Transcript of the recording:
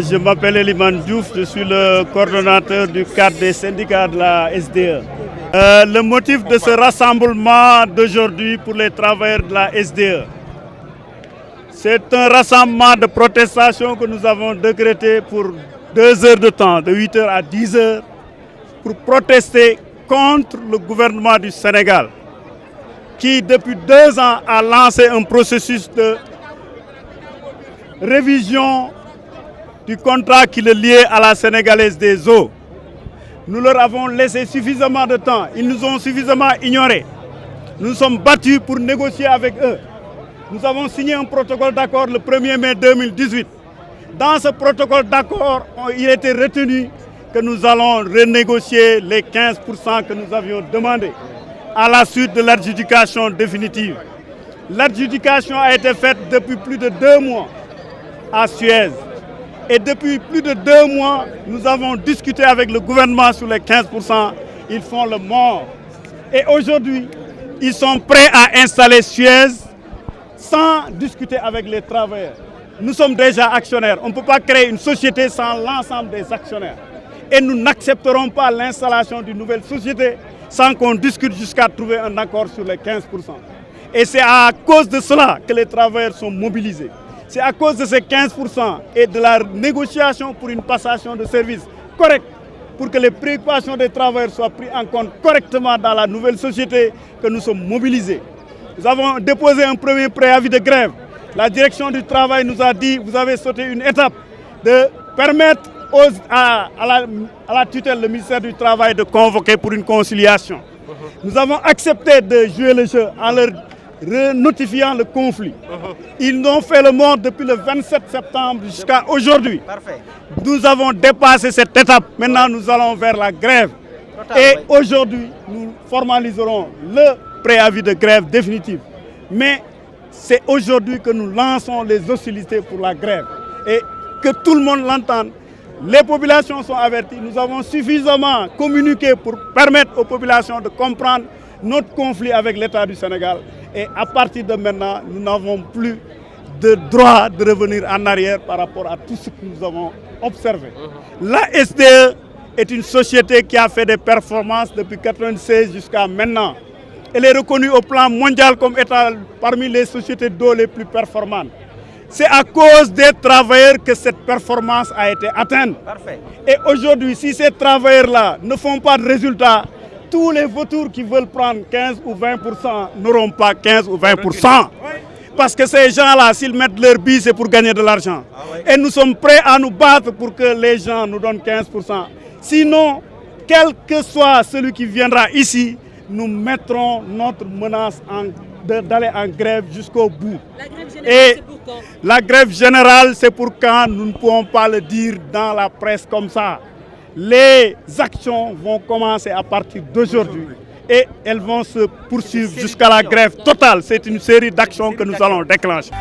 Je m'appelle Eliman Diouf, je suis le coordonnateur du cadre des syndicats de la SDE. Le motif de ce rassemblement d'aujourd'hui pour les travailleurs de la SDE, c'est un rassemblement de protestation que nous avons décrété pour 2 heures de temps, de 8 heures à 10 heures, pour protester contre le gouvernement du Sénégal, qui depuis 2 ans a lancé un processus de révision du contrat qui le liait à la Sénégalaise des eaux. Nous leur avons laissé suffisamment de temps, ils nous ont suffisamment ignorés. Nous nous sommes battus pour négocier avec eux. Nous avons signé un protocole d'accord le 1er mai 2018. Dans ce protocole d'accord, il était retenu que nous allons renégocier les 15% que nous avions demandé à la suite de l'adjudication définitive. L'adjudication a été faite depuis plus de 2 mois à Suez. Et depuis plus de 2 mois, nous avons discuté avec le gouvernement sur les 15%. Ils font le mort. Et aujourd'hui, ils sont prêts à installer Suez sans discuter avec les travailleurs. Nous sommes déjà actionnaires. On ne peut pas créer une société sans l'ensemble des actionnaires. Et nous n'accepterons pas l'installation d'une nouvelle société sans qu'on discute jusqu'à trouver un accord sur les 15%. Et c'est à cause de cela que les travailleurs sont mobilisés. C'est à cause de ces 15% et de la négociation pour une passation de service correcte, pour que les préoccupations des travailleurs soient prises en compte correctement dans la nouvelle société, que nous sommes mobilisés. Nous avons déposé un premier préavis de grève. La direction du travail nous a dit, vous avez sauté une étape, de permettre à la tutelle, le ministère du Travail, de convoquer pour une conciliation. Nous avons accepté de jouer le jeu en leur notifiant le conflit. Ils ont fait le mort depuis le 27 septembre jusqu'à aujourd'hui. Nous avons dépassé cette étape. Maintenant, nous allons vers la grève. Et aujourd'hui, nous formaliserons le préavis de grève définitif. Mais c'est aujourd'hui que nous lançons les hostilités pour la grève. Et que tout le monde l'entende. Les populations sont averties. Nous avons suffisamment communiqué pour permettre aux populations de comprendre notre conflit avec l'État du Sénégal. Et à partir de maintenant, nous n'avons plus de droit de revenir en arrière par rapport à tout ce que nous avons observé. La SDE est une société qui a fait des performances depuis 1996 jusqu'à maintenant. Elle est reconnue au plan mondial comme étant parmi les sociétés d'eau les plus performantes. C'est à cause des travailleurs que cette performance a été atteinte. Et aujourd'hui, si ces travailleurs-là ne font pas de résultats, tous les vautours qui veulent prendre 15 ou 20% n'auront pas 15 ou 20%. Parce que ces gens-là, s'ils mettent leur bille, c'est pour gagner de l'argent. Et nous sommes prêts à nous battre pour que les gens nous donnent 15%. Sinon, quel que soit celui qui viendra ici, nous mettrons notre menace d'aller en grève jusqu'au bout. Et la grève générale, c'est pour quand nous ne pouvons pas le dire dans la presse comme ça. Les actions vont commencer à partir d'aujourd'hui et elles vont se poursuivre jusqu'à la grève totale. C'est une série d'actions que nous allons déclencher.